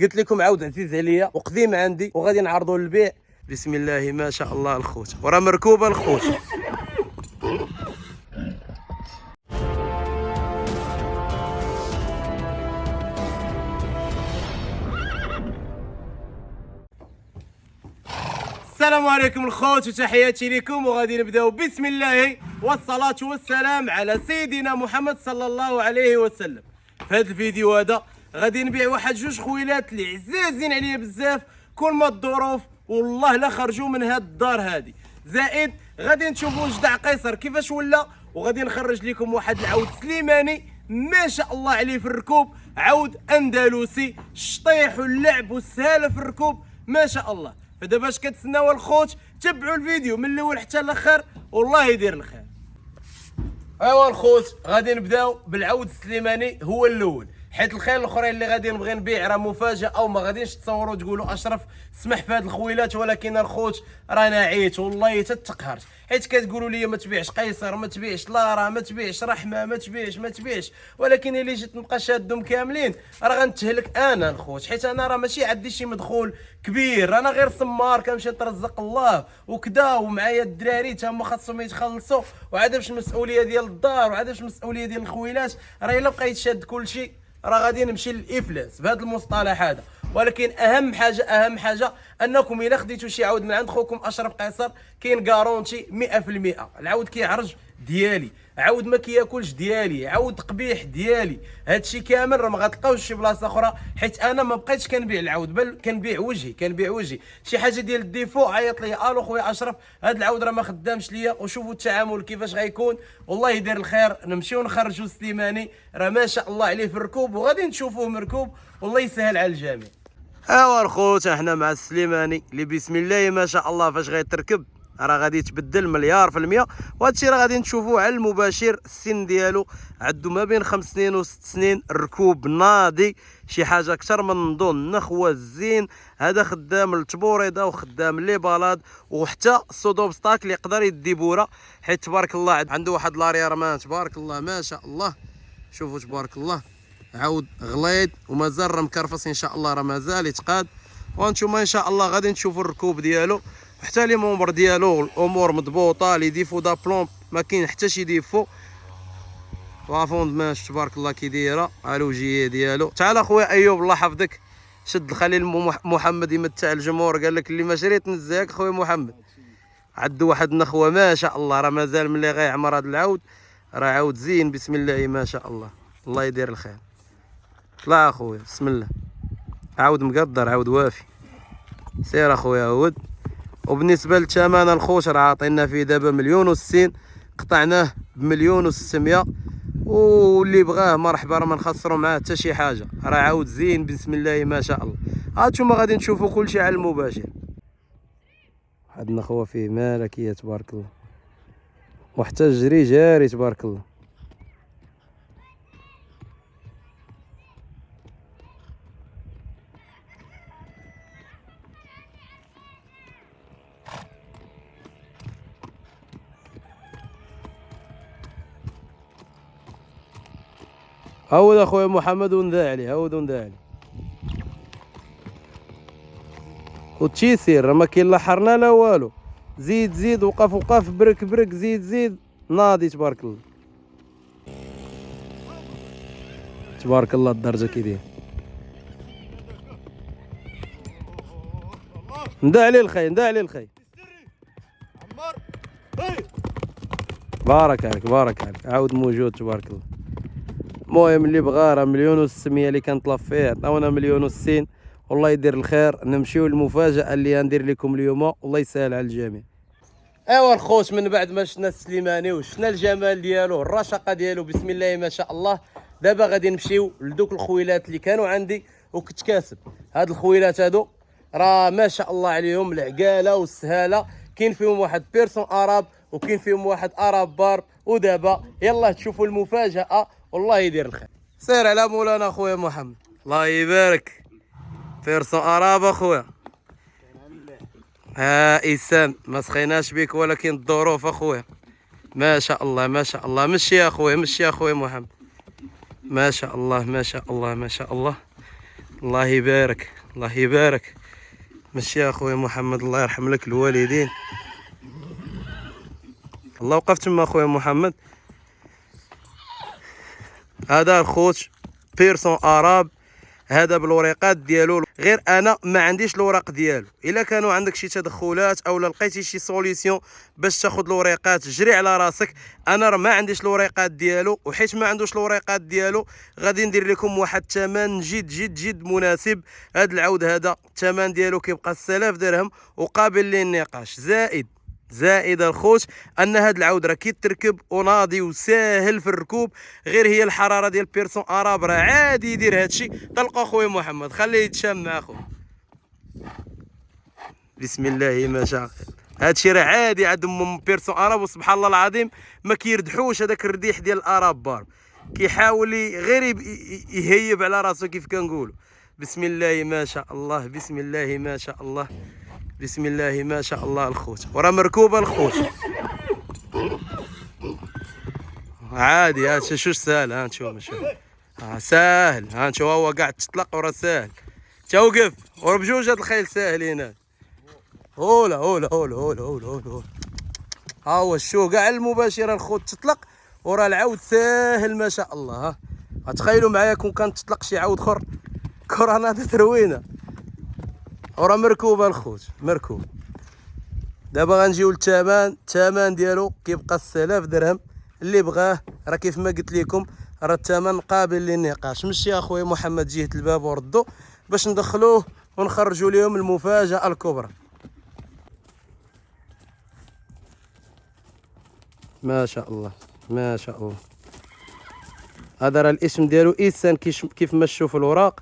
قلت لكم عاود عزيز عليا وقديم عندي وغادي نعرضوا للبيع. بسم الله ما شاء الله الخوت، وراه مركوبه الخوت. السلام عليكم الخوت وتحياتي لكم، وغادي نبداو بسم الله والصلاة والسلام على سيدنا محمد صلى الله عليه وسلم. في هذا الفيديو هذا غادي نبيع واحد جوج خويلات اللي عزازين عليا بزاف، كل ما الظروف والله لا خرجوا من هاد الدار هادي. زائد غادي نشوفوا جدع قيصر كيفاش ولا، وغادي نخرج لكم واحد العود سليماني ما شاء الله عليه في الركوب، عود اندلسي الشطيح واللعب والسهاله في الركوب ما شاء الله. فدابا اش كتسناو الخوت؟ تبعوا الفيديو من الاول حتى الاخر والله يدير الخير. ايوا الخوت غادي نبداو بالعود السليماني هو الاول، حيت الخير الاخرين اللي غادي نبغي نبيع راه مفاجاه او ما غاديش تصوروا تقولوا اشرف سمح في هاد الخويلات، ولكن الخوت رانا عييت والله تتقهرت، حيت كتقولوا لي ما تبيعش قيصر، ما تبيعش لارا، ما تبيعش رحمه، ما تبيعش، ولكن اللي جيت نبقى شادهم كاملين راه غنتهلك انا الخوت، حيت انا راه ماشي عندي شي مدخول كبير، انا غير سمار كنمشي نترزق الله وكذا، ومعايا الدراري تا هما خاصهم يتخلصوا، وعاد باش المسؤوليه ديال الدار وعاد باش المسؤوليه ديال الخويلات، راه الا بقيت شاد كلشي راه غادي نمشي للافلاس بهذا المصطلح هذا. ولكن اهم حاجه انكم الا خديتوا شي عود من عند خوكم اشرف قيصر كاين كارونتي 100%، العود كيعرج ديالي، عود ما كياكلش ديالي، عود قبيح ديالي، هادشي كامل راه ما غتلقاوش شي بلاصه اخرى، حيت انا ما بقيتش كنبيع العود بل كنبيع وجهي. شي حاجه ديال الديفو عيط لي الو خويا اشرف هاد العود راه ما خدامش ليا، وشوفوا التعامل كيفاش غيكون، والله يدير الخير. نمشيو نخرجوا سليماني راه ما شاء الله عليه في الركوب، وغادي نشوفوه مركوب والله يسهل على الجميع. ايوا الخوت احنا مع السليماني اللي بسم الله ما شاء الله فاش غيتركب راه غادي يتبدل مليار في المية، وهادشي راه غادي نشوفوه على المباشر. السن ديالو عنده ما بين 5 سنين و 6 سنين، الركوب ناضي، شي حاجه اكثر من نظن، نخوه الزين، هذا خدام التبوريده وخدام لي بالاد، وحتى الصدوب ستاك اللي يقدر يدي بوره، حيت تبارك الله عنده واحد لاريرمان تبارك الله ما شاء الله. شوفوا تبارك الله عود غليظ ومازال راه مكرفص ان شاء الله، راه مازال يتقاد، وانتم ان شاء الله غادي تشوفوا الركوب ديالو وحتى لي مومبر ديالو، الامور مضبوطه، لي ديفو دا بلوم ما كاين حتى شي ديفو، لافوند ماش تبارك الله كي دايره، الوجيه ديالو. تعال اخويا ايوب الله يحفظك، شد الخليل محمد يمتع الجمهور، قال لك اللي ما شريت نزاك خويا محمد. عنده واحد النخوه ما شاء الله، راه مازال ملي غيعمر هذا العود راه عود زين بسم الله ما شاء الله، الله يدير الخير. طلع اخويا بسم الله، عود مقدر، عود وافي، سير اخويا عود. وبالنسبه للثمن الخوت راه عاطينا فيه دابا 1,060,000، قطعناه ب1,600,000، واللي بغاه مرحبا، راه ما نخسروا معاه حتى شي حاجه، راه عاود زين بسم الله ما شاء الله. هانتوما غادي تشوفوا كلشي على المباشر. واحد النخوه فيه ملكيه تبارك الله، وحتى الجري جاري تبارك الله. عاود اخويا محمد ونذا عليه، عاود ونذا عليه والتيسير، راه ما كاين لا حرنا لا والو، زيد وقف برك زيد ناضي تبارك الله تبارك الله. الدرجه كي داير ندى عليه الخي بارك عليك عاود موجود تبارك الله. المهم اللي بغا راه 1,600,000 اللي كنطلب فيه، عطاونا 1,060,000 والله يدير الخير. نمشيو للمفاجاه اللي غندير لكم اليوم، والله يسهل على الجميع. ايوا الخوت من بعد ما شفنا السليماني وشفنا الجمال ديالو الرشاقه ديالو بسم الله ما شاء الله، دابا غادي نمشيو لدوك الخويلات اللي كانوا عندي وكنت كاسب. هاد الخويلات هادو راه ما شاء الله عليهم العقاله والسهاله، كاين فيهم واحد بيرسون اراب وكاين فيهم واحد اراب بارب. ودابا يلا تشوفوا المفاجاه والله يدير الخير. سير على مولانا اخويا محمد الله يبارك، بيرسون اراب اخويا. ها إسام ما سخيناش بك، ولكن الظروف اخويا ما شاء الله مشي يا اخويا محمد ما شاء الله. الله يبارك الله يبارك. ماشي اخويا محمد، الله يرحم لك الوالدين. الله وقف تما اخويا محمد. هذا الخوت بيرسون اراب، هذا بالوريقات ديالو، غير انا ما عنديش الوراق ديالو. الا كانوا عندك شي تدخلات او لقيتي شي سوليسيون باش تاخذ الوريقات جري على راسك. انا راه ما عنديش الوريقات ديالو، وحيت ما عندوش الوريقات ديالو غادي ندير لكم واحد الثمن جد جد جد مناسب. هذا العود هذا الثمن ديالو كيبقى 6000 درهم وقابل للنقاش. زائد الخوت ان هذا العود راه كيتركب وناضي وساهل في الركوب، غير هي الحراره ديال بيرسون اراب راه عادي يدير هذا الشيء. طلقوا اخويا محمد، خليه يتشام مع اخويا. بسم الله ما شاء الله. هذا الشيء راه عادي عندهم بيرسون اراب، وسبحان الله العظيم ما كيردحوش هذاك الرديح ديال الاراب بار. كيحاول غير يهيب على راسو كيف كنقولوا. بسم الله ما شاء الله، بسم الله ما شاء الله، بسم الله ما شاء الله. الخوت وراه مركوبه الخوت عادي. ها شوش ساهل، ها نشوف ساهل، ها نشوف هو قاعد تطلق وراه ساهل. توقف ورا بجوج هاد الخيل ساهلين. هاد هولا هولا هولا هولا هولا هولا. ها هو شو كاع المباشره الخوت تطلق وراه العود ساهل ما شاء الله. ها تخيلوا معايا كون كان تطلق شي عود اخر كورونا تروينه. وراه مركوبه الخوت مركوب. دابا غنجيو للثمن. الثمن ديالو كيبقى 6000 درهم. اللي بغاه راه كيف ما قلت لكم راه الثمن قابل للنقاش. مشي اخويا محمد جهه الباب وردو باش ندخلوه ونخرجوا لهم المفاجاه الكبرى. ما شاء الله ما شاء الله. هذا راه الاسم ديالو إيسان كيف ما تشوفوا الوراق.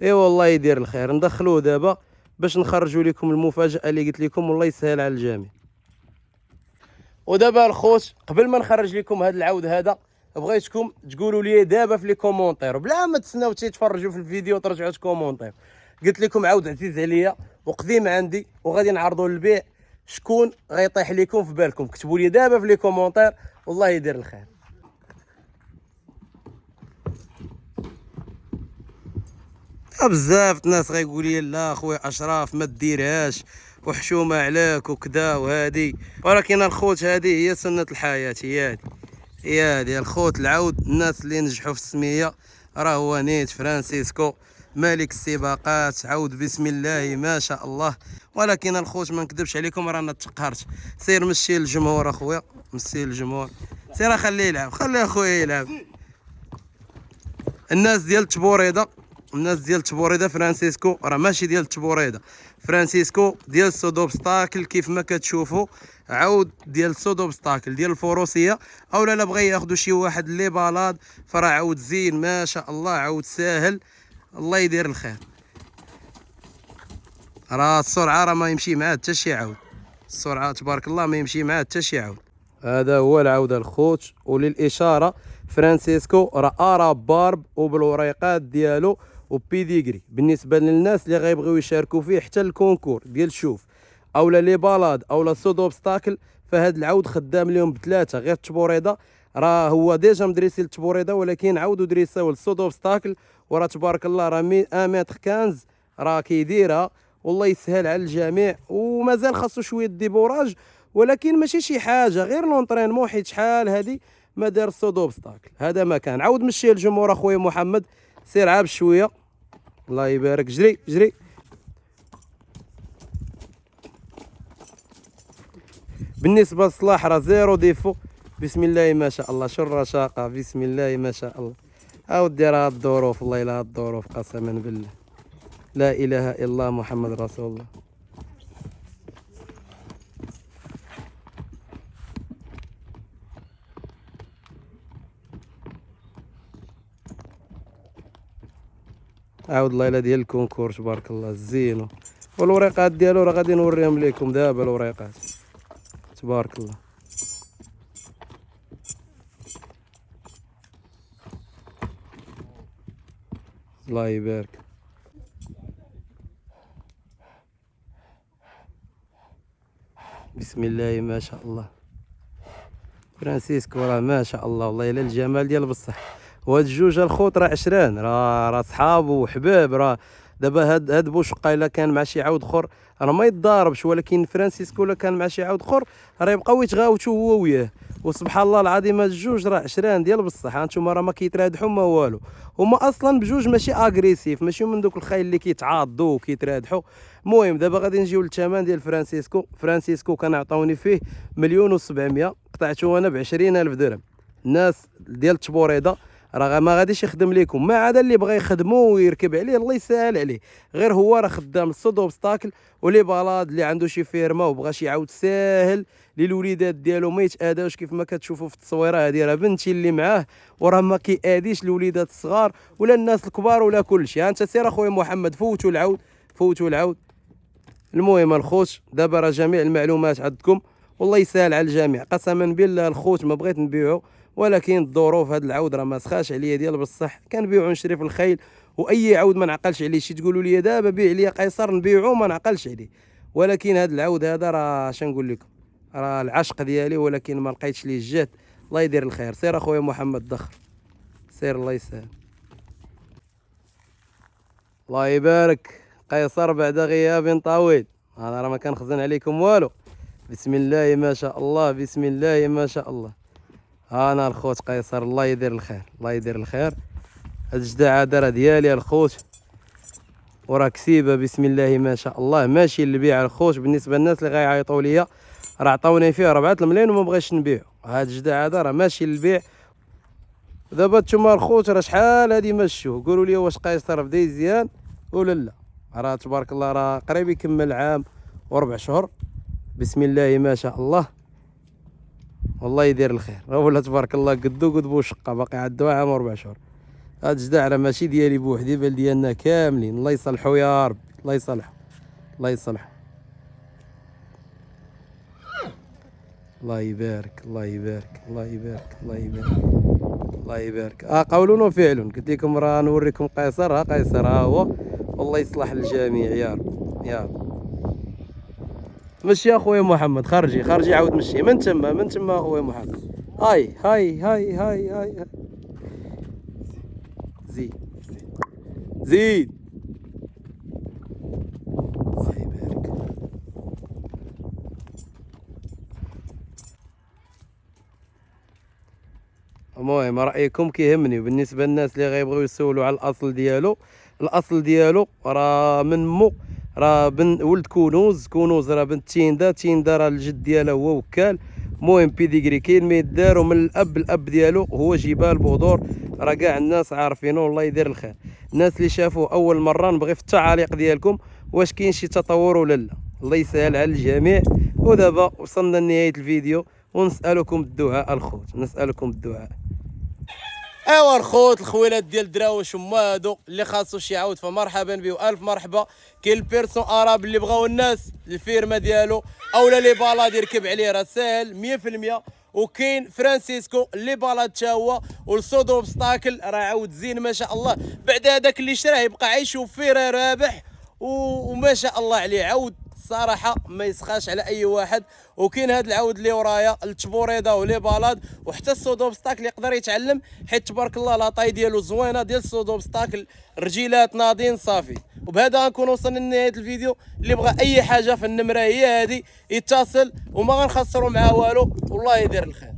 اي والله يدير الخير. ندخلوه دابا باش نخرجوا لكم المفاجاه اللي قلت لكم، والله يسهل على الجميع. ودابا الخوت قبل ما نخرج لكم هذا العود هذا بغيتكم تقولوا لي دابا في لي كومونتير، بلا ما تسناو تتفرجوا في الفيديو وترجعوا تكومونتير. قلت لكم عود عزيز عليا وقديم عندي وغادي نعرضوا للبيع. شكون غيطيح لكم في بالكم؟ كتبوا لي دابا في لي كومونتير والله يدير الخير. بزاف الناس غيقول لي لا خويا اشرف ما ديرهاش وحشومه عليك وكذا وهادي، ولكن الخوت هذه هي سنه الحياه. هي هذه الخوت العود. الناس اللي نجحوا في السميه راه هو نيت فرانسيسكو ملك السباقات. عود بسم الله ما شاء الله. ولكن الخوت ما نكذبش عليكم رانا تقهرت. سير مشي للجمهور اخويا، مشي للجمهور. سير خليه يلعب، خليه اخويا يلعب. الناس ديال تبوريده، الناس ديال تبوريده فرانسيسكو راه ماشي ديال تبوريده. فرانسيسكو ديال سود اوبستاكل كيف ما كتشوفوا. عود ديال سود اوبستاكل ديال الفروسيه، اولا لا بغى ياخذوا شي واحد لي بالاد فراه عود زين ما شاء الله. عود ساهل الله يدير الخير. راه السرعه راه ما يمشي معاه حتى شي عود. السرعه تبارك الله ما يمشي معاه حتى شي عود. هذا هو العود الخوت. وللاشاره فرانسيسكو راه اراب بارب وبالوريقات ديالو وبيديغري. بالنسبه للناس اللي غيبغيو يشاركوا فيه حتى الكونكور ديال شوف اولا لي بالاد اولا سود اوبستاكل، فهاد العود خدام لهم بثلاثه. غير التبوريده راه هو ديجا مدريسي للتبوريده، ولكن عاودوا دريساو للسود اوبستاكل. وراه تبارك الله راه 1 متر 15 راه كيديرها. والله يسهل على الجميع. ومازال خاصو شويه ديبوراج، ولكن ماشي شي حاجه، غير لونطرينمون. حيت شحال هادي ما دار السود اوبستاكل. هذا مكان. عاود مشي للجمهور اخويا محمد. سير عاب شويه الله يبارك. جري جري. بالنسبه للصلاح راه زيرو ديفو. بسم الله ما شاء الله. شو الرشاقه بسم الله ما شاء الله. اودي راه هاد الظروف والله الا هاد الظروف قسما بالله لا اله الا الله محمد رسول الله. عاود الله الا ديال الكونكور تبارك الله زينو. والوريقات ديالو راه غادي نوريهم لكم دابا. الوريقات تبارك الله. الله يبارك. بسم الله ما شاء الله. فرانسيسكو راه ما شاء الله والله الا الجمال ديال بصح. وهاد الجوج الخوت راه عشران، راه صحاب وحباب. راه دابا هاد بوشقه الا كان مع شي عاود اخر راه ما يتضاربش، ولكن فرانسيسكو الا كان مع شي عاود اخر راه يبقاو يتغاوتوا هو وياه. وسبحان الله العظيم هاد الجوج راه عشران ديال بصح. هانتوما راه ما كيترادحوا ما والو، هما اصلا بجوج ماشي اغريسيف، ماشي من دوك الخيل اللي كيتعاضوا وكيترادحوا. المهم دابا غادي نجيو للثمن ديال فرانسيسكو كنعطوني فيه 1,700,000، قطعته انا ب20,000 درهم. الناس ديال التبوريده راه ما غاديش يخدم لكم، ما عدا اللي بغى يخدمو ويركب عليه الله يسهل عليه. غير هو راه خدام الصود اوبستاكل ولي بالاد اللي عنده شي فيرما وبغى شي عاود ساهل للوليدات ديالو ما يتاداوش. كيف ما كتشوفوا في التصويره هذه راه بنتي اللي معاه، وراه ما كياديش الوليدات الصغار ولا الناس الكبار ولا كلشي. ها انت سير اخويا محمد، فوتوا العود. المهم الخوت دابا راه جميع المعلومات عندكم والله يسهل على الجميع. قسما بالله الخوت ما بغيت نبيعو، ولكن الظروف هاد العود راه ما سخاش عليا ديال بصح. كنبيعو نشري في الخيل، واي عود ما نعقلش عليه. شي تقولوا لي دابا بيع لي قيصر نبيعو ما نعقلش عليه، ولكن هاد العود هذا راه شنقول لكم راه العشق ديالي، ولكن ما لقيتش ليه الجهد. الله يدير الخير. سير اخويا محمد دخر، سير الله يسهل. الله يبارك قيصر بعد غياب طويل. انا راه ما كنخزن عليكم والو. بسم الله ما شاء الله، بسم الله ما شاء الله. انا الخوت قيصر الله يدير الخير، الله يدير الخير. هاد الجداعه راه ديالي الخوت، وراه كسيبه بسم الله ما شاء الله. ماشي للبيع الخوت. بالنسبه للناس اللي غيعيطوا ليا راه عطاوني فيه 4 الملايين وما بغيتش نبيعو. هاد الجداعه راه ماشي للبيع. دابا نتوما الخوت راه شحال هادي مشوه، قولوا لي واش قيصر بدا يزيان ولا لا؟ راه تبارك الله راه قريب يكمل عام و4 شهور. بسم الله ما شاء الله، والله يدير الخير. راه ولا تبارك الله قدو قد بوشقه باقي عندو عام و4 شهور. هاد الجداع راه ماشي ديالي بوحدي بل ديالنا كاملين. الله يصلحو يا رب، الله يصلحو، الله يصلحو. الله يبارك، الله يبارك، الله يبارك، الله يبارك، الله يبارك. قول وفعل. قلت لكم راه نوريكم قيصر. ها قيصر ها هو، والله يصلح الجميع يا رب يا رب. مشي اخويا محمد، خرجي عاود مشي من تما اخويا محمد. هاي زيد زيد. الله يبارك. المهم رايكم كيهمني. بالنسبه للناس اللي غيبغيو يسولوا على الاصل ديالو راه من مو، راه بن ولد كونوز راه بنت تيندا راه الجد ديالها هو وكال. المهم بيديغري كاين ما يدار، ومن الاب ديالو هو جبال بودور. راه كاع الناس عارفينه والله يدير الخير. الناس اللي شافوه اول مره نبغي في التعاليق ديالكم واش كاين شي تطور ولا لا. الله يسهل على الجميع. ودابا وصلنا لنهايه الفيديو ونسالكم الدعاء الخوت، نسالكم الدعاء. ايوا الخوت الخويلات ديال الدراوش هما هادو اللي خاصو شي عاود فمرحبا بيه والف مرحبا. كاين البيرسون اراب اللي بغاو الناس الفيرما ديالو اولا لي بالاد يركب عليه راه ساهل 100%. وكاين فرانسيسكو اللي بالاد تا هو والسودو اوبستاكل راه عاود زين ما شاء الله. بعد هذاك اللي شراه يبقى عايشو فيه راه رابح وما شاء الله عليه. عاود صراحه ما يسخاش على اي واحد. وكاين هذا العود اللي ورايا التبوريده ولي بالاد وحتى السود اوبستاكل يقدر يتعلم، حيت تبارك الله لاطاي ديالو زوينه ديال السود اوبستاكل. رجيلات ناضين صافي. وبهذا غنكون وصلنا لنهايه الفيديو. اللي بغى اي حاجه في النمره هي هذه يتصل وما غنخسروا معاه والو. والله يدير الخير.